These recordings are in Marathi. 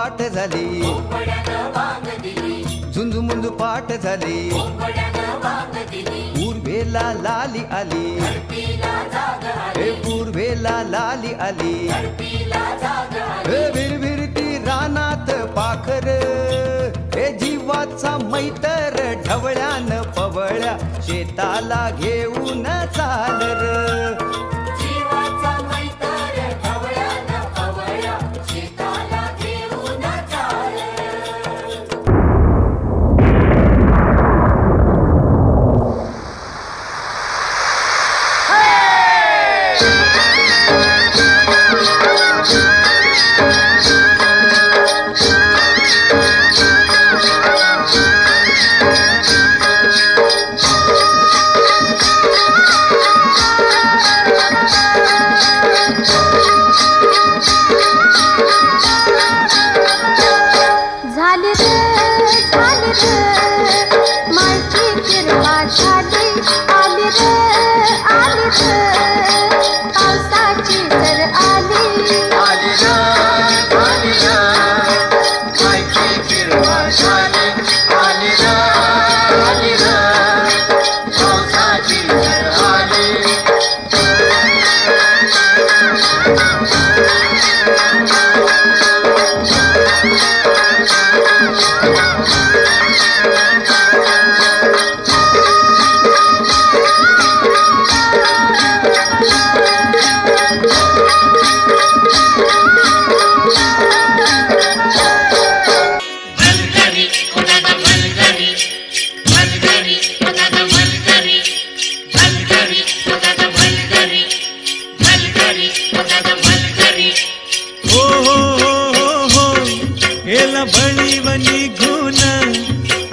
पाठ झाली, झुंजमुंज पाठ झाली, पूर्वेला लाली आली, हे पूर्वेला लाली आली, हे भिरभिरती रानात पाखर, हे जीवाचा मैतर ढवळ्यान पवळ्या शेताला घेऊन चाल र.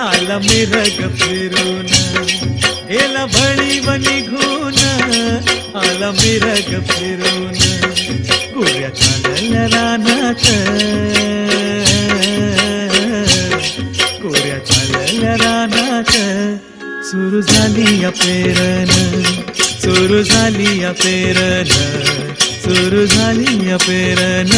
आला मिरग फिरून, गेला भळीव निघून, आला मिरग फिरून, गुऱ्या चालल्या रानात, गुऱ्या चालल्या रानात, सुरू झाली या पेरण, सुरू झाली या पेरण, सुरू झाली या पेरण.